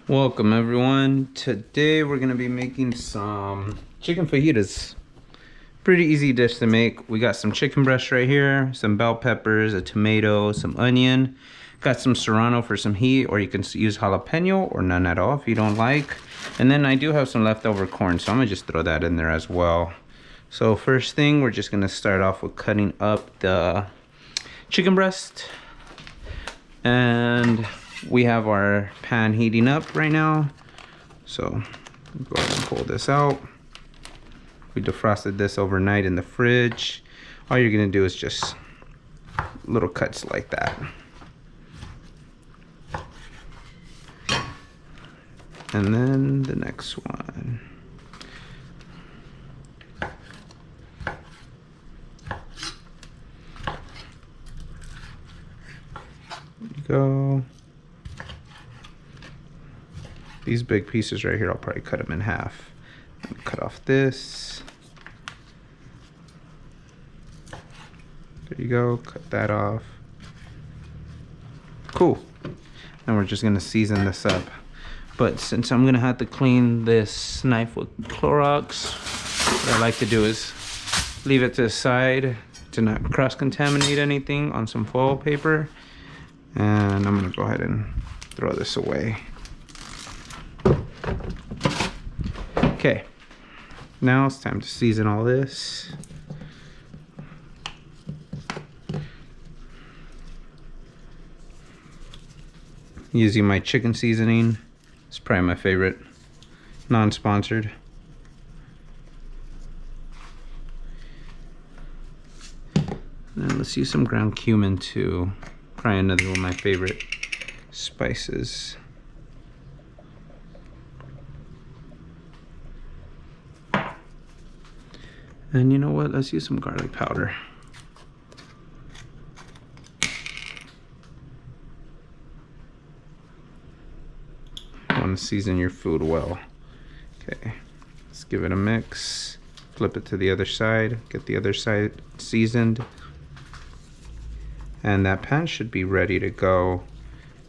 Welcome everyone. Today we're gonna be making some chicken fajitas. Pretty easy dish to make. We got some chicken breast right here, some bell peppers, a tomato, some onion. Got some serrano for some heat, or you can use jalapeno or none at all if you don't like. And then I do have some leftover corn, so I'm gonna just throw that in there as well. So first thing, we're just gonna start off with cutting up the chicken breast. And we have our pan heating up right now, so go ahead and pull this out. We defrosted this overnight in the fridge. All you're gonna do is just little cuts like that, and then the next one. There you go. These big pieces right here, I'll probably cut them in half. Cut off this. There you go, cut that off. Cool. And we're just gonna season this up. But since I'm gonna have to clean this knife with Clorox, what I like to do is leave it to the side to not cross-contaminate anything on some foil paper. And I'm gonna go ahead and throw this away. Okay, now it's time to season all this. Using my chicken seasoning. It's probably my favorite, non-sponsored. And let's use some ground cumin too. Probably another one of my favorite spices. And you know what? Let's use some garlic powder. You want to season your food well. Okay, let's give it a mix. Flip it to the other side. Get the other side seasoned. And that pan should be ready to go.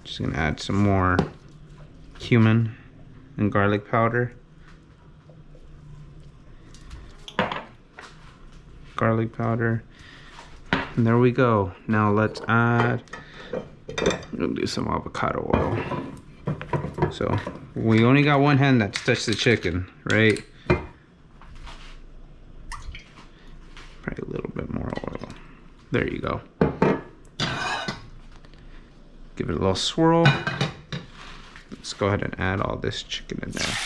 Just gonna add some more cumin and garlic powder. Garlic powder, and there we go. Now let's add, we'll do some avocado oil. So we only got one hand that's touched the chicken, right? Probably a little bit more oil. There you go. Give it a little swirl. Let's go ahead and add all this chicken in there.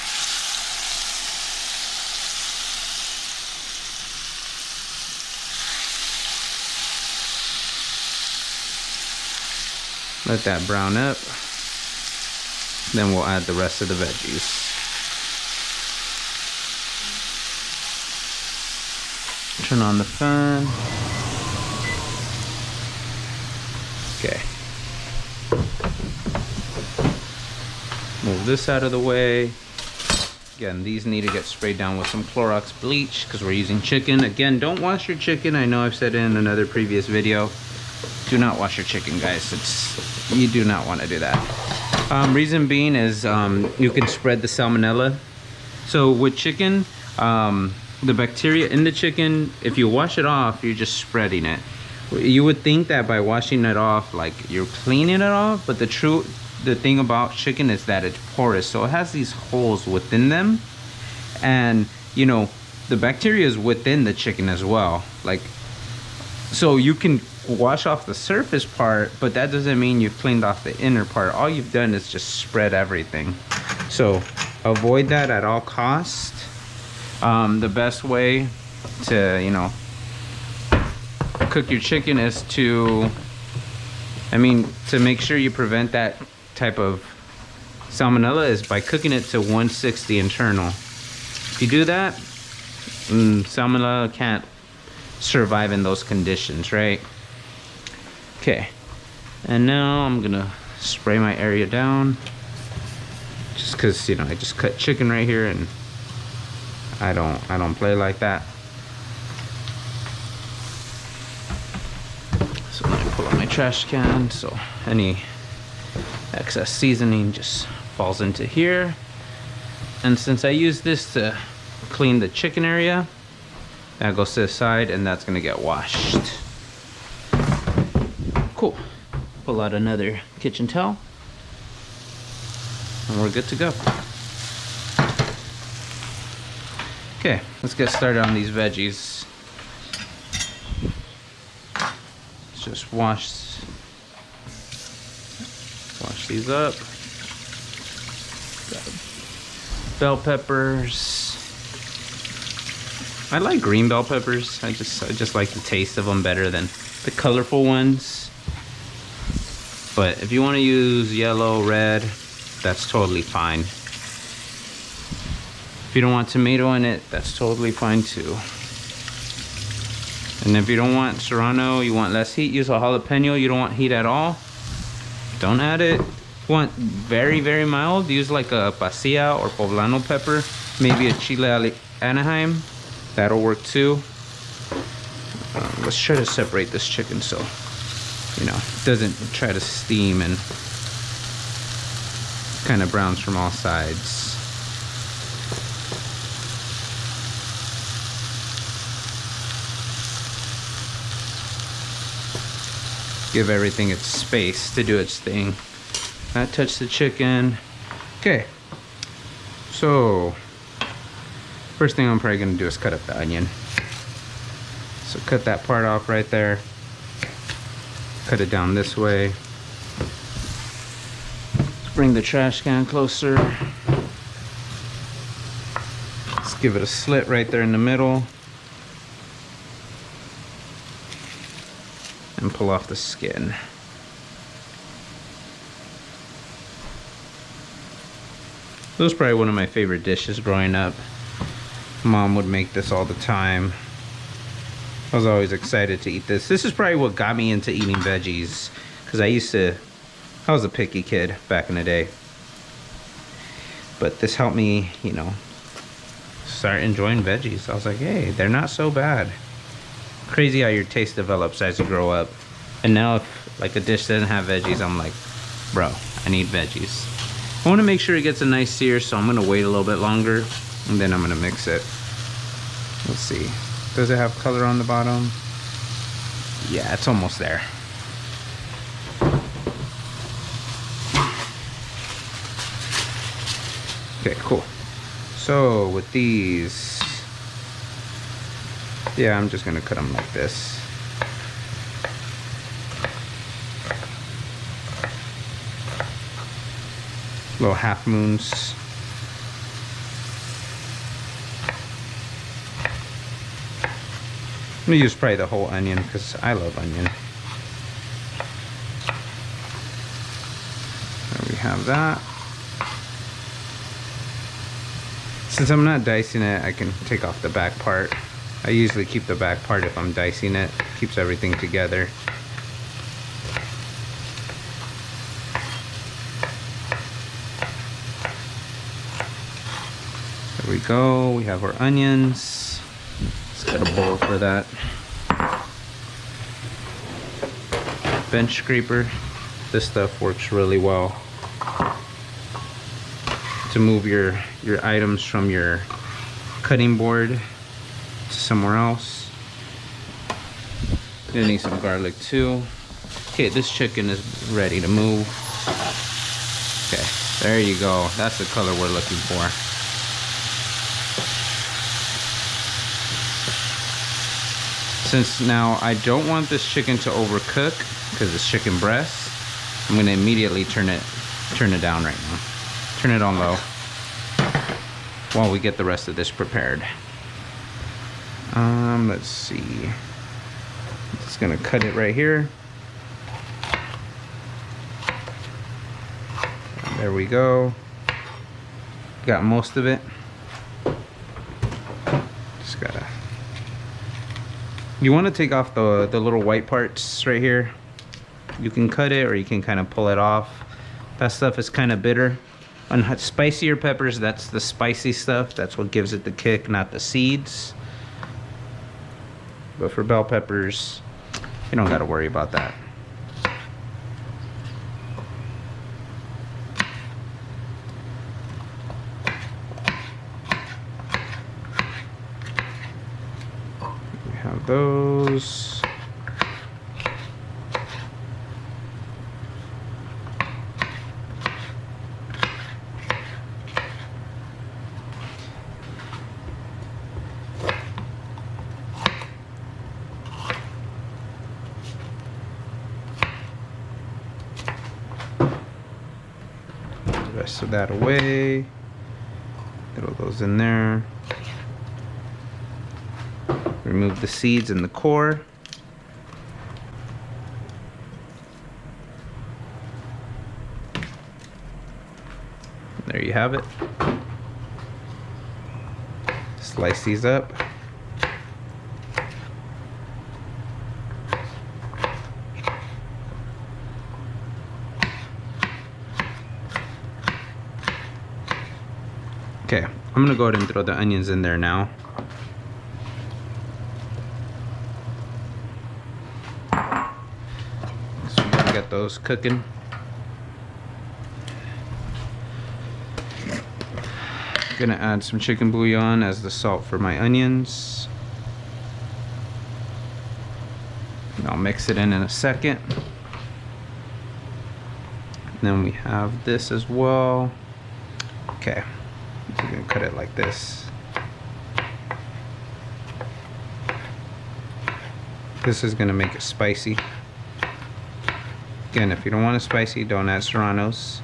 Let that brown up. Then we'll add the rest of the veggies. Turn on the fan. Okay. Move this out of the way. Again, these need to get sprayed down with some Clorox bleach because we're using chicken. Again, don't wash your chicken. I know I've said it in another previous video. Do not wash your chicken, guys. You do not want to do that. Reason being is you can spread the salmonella. So with chicken, the bacteria in the chicken, if you wash it off, you're just spreading it. You would think that by washing it off, like you're cleaning it off, but the thing about chicken is that it's porous, so it has these holes within them, and you know the bacteria is within the chicken as well. Like, so you can wash off the surface part, but that doesn't mean you've cleaned off the inner part. All you've done is just spread everything. So avoid that at all costs. The best way to, you know, cook your chicken is to make sure you prevent that type of salmonella is by cooking it to 160 internal. If you do that, salmonella can't survive in those conditions, right? Okay, and now I'm gonna spray my area down, just because, you know, I just cut chicken right here and I don't play like that. So let me pull out my trash can, so any excess seasoning just falls into here. And since I use this to clean the chicken area, that goes to the side and that's gonna get washed. Cool. Pull out another kitchen towel and we're good to go. Okay, let's get started on these veggies. Let's just wash these up. Got bell peppers. I like green bell peppers. I just like the taste of them better than the colorful ones. But if you want to use yellow, red, that's totally fine. If you don't want tomato in it, that's totally fine too. And if you don't want serrano, you want less heat, use a jalapeno. You don't want heat at all, don't add it. If you want very, very mild, use like a pasilla or poblano pepper, maybe a chile Anaheim. That'll work too. Let's try to separate this chicken so, you know, it doesn't try to steam and kind of browns from all sides. Give everything its space to do its thing. Not touch the chicken. Okay, so first thing I'm probably gonna do is cut up the onion. So cut that part off right there. Cut it down this way. Bring the trash can closer. Let's give it a slit right there in the middle. And pull off the skin. This was probably one of my favorite dishes growing up. Mom would make this all the time. I was always excited to eat this. This is probably what got me into eating veggies, because I was a picky kid back in the day. But this helped me, you know, start enjoying veggies. I was like, hey, they're not so bad. Crazy how your taste develops as you grow up. And now if like a dish doesn't have veggies, I'm like, bro, I need veggies. I want to make sure it gets a nice sear, so I'm going to wait a little bit longer and then I'm going to mix it. Let's see. Does it have color on the bottom? Yeah, it's almost there. Okay, cool. So with these, yeah, I'm just gonna cut them like this. Little half moons. I'm gonna use probably the whole onion because I love onion. There we have that. Since I'm not dicing it, I can take off the back part. I usually keep the back part if I'm dicing it. Keeps everything together. There we go. We have our onions. Let's get a bowl for that. Bench scraper. This stuff works really well to move your items from your cutting board to somewhere else. Gonna need some garlic too. Okay, this chicken is ready to move. Okay, there you go. That's the color we're looking for. Since now I don't want this chicken to overcook because it's chicken breast, I'm gonna immediately turn it down right now. Turn it on low while we get the rest of this prepared. Let's see. Just gonna cut it right here. There we go. Got most of it. Just gotta. You want to take off the little white parts right here. You can cut it or you can kind of pull it off. That stuff is kind of bitter. On spicier peppers, that's the spicy stuff. That's what gives it the kick, not the seeds. But for bell peppers, you don't got to worry about that. of those. Rest of that away. Throw those in there. Remove the seeds and the core. There you have it. Slice these up. Okay, I'm gonna go ahead and throw the onions in there now. So we're gonna get those cooking. I'm gonna add some chicken bouillon as the salt for my onions. And I'll mix it in a second. And then we have this as well. Okay. So you're gonna cut it like this. This is gonna make it spicy. Again, if you don't want it spicy, don't add serranos.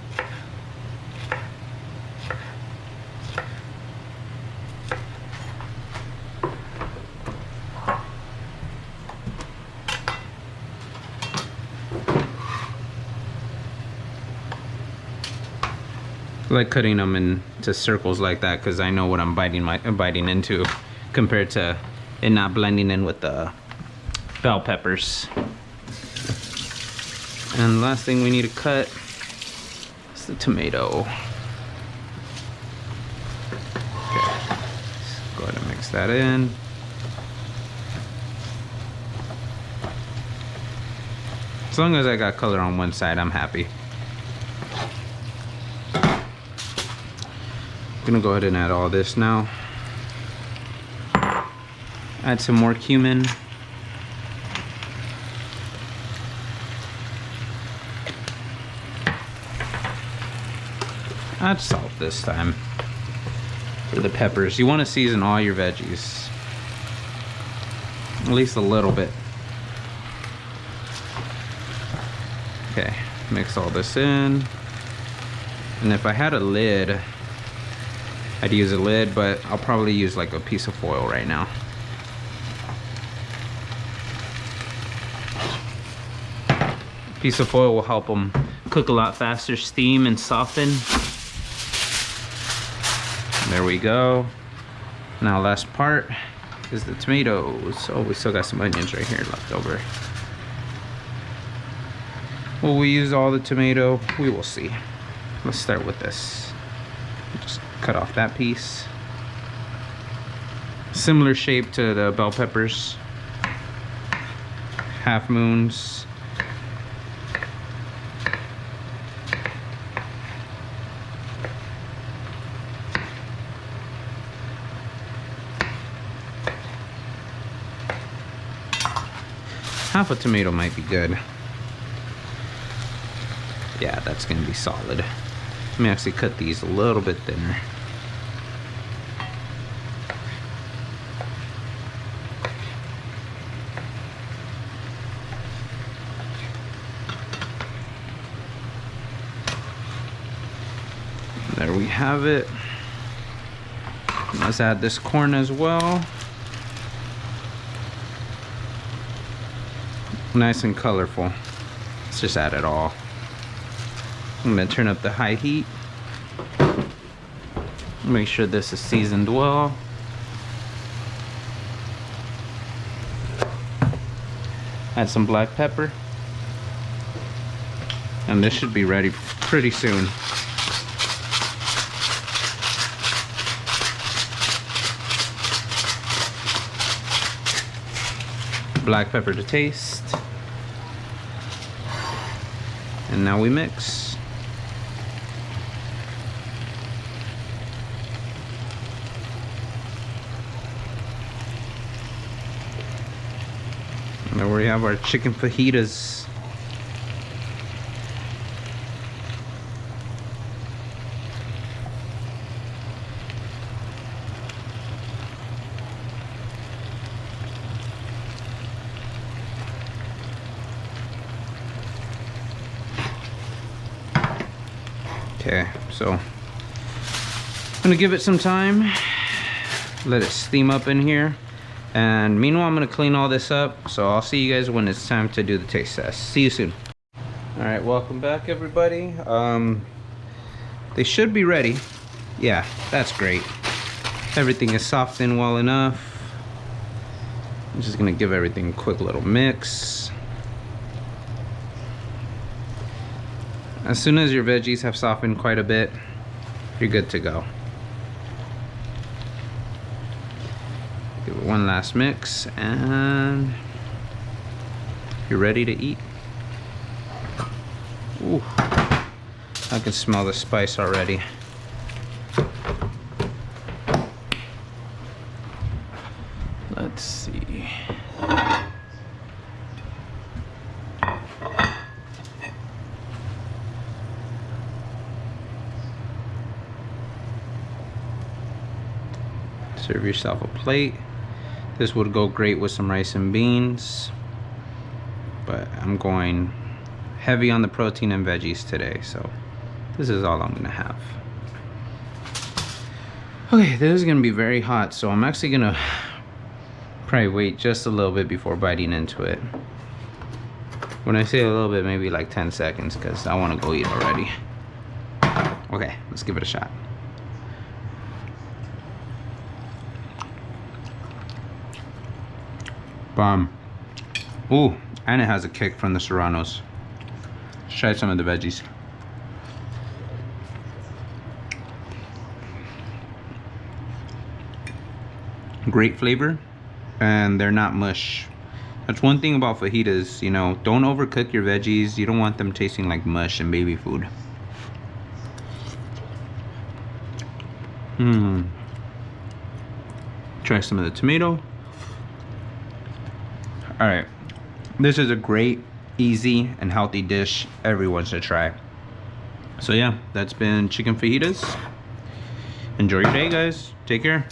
I like cutting them into circles like that because I know what I'm biting into, compared to it not blending in with the bell peppers. And the last thing we need to cut is the tomato. Okay, let's go ahead and mix that in. As long as I got color on one side, I'm happy. I'm gonna go ahead and add all this now. Add some more cumin. Add salt this time for the peppers. You want to season all your veggies, at least a little bit. Okay, mix all this in. And if I had a lid, I'd use a lid, but I'll probably use like a piece of foil right now. A piece of foil will help them cook a lot faster, steam and soften. There we go. Now last part is the tomatoes. Oh, we still got some onions right here left over. Will we use all the tomato? We will see. Let's start with this. Just cut off that piece. Similar shape to the bell peppers. Half moons. Half a tomato might be good. Yeah, that's gonna be solid. Let me actually cut these a little bit thinner. There we have it. Let's add this corn as well. Nice and colorful. Let's just add it all. I'm gonna turn up the high heat. Make sure this is seasoned well. Add some black pepper. And this should be ready pretty soon. Black pepper to taste. And now we mix. And there we have our chicken fajitas. Okay, so I'm gonna give it some time, let it steam up in here, and meanwhile I'm gonna clean all this up. So I'll see you guys when it's time to do the taste test. See you soon. All right, welcome back everybody. They should be ready. Yeah, that's great. Everything is softened well enough. I'm just gonna give everything a quick little mix. As soon as your veggies have softened quite a bit, you're good to go. Give it one last mix and you're ready to eat. Ooh, I can smell the spice already. Let's see. Serve yourself a plate. This would go great with some rice and beans, but I'm going heavy on the protein and veggies today, so this is all I'm gonna have. Okay, this is gonna be very hot, so I'm actually gonna probably wait just a little bit before biting into it. When I say a little bit, maybe like 10 seconds, because I want to go eat already. Okay, let's give it a shot. Bomb. Ooh, and it has a kick from the serranos. Let's try some of the veggies. Great flavor, and they're not mush. That's one thing about fajitas, you know, don't overcook your veggies. You don't want them tasting like mush and baby food. Try some of the tomato. All right, this is a great, easy, and healthy dish everyone should try. So yeah, that's been chicken fajitas. Enjoy your day, guys. Take care.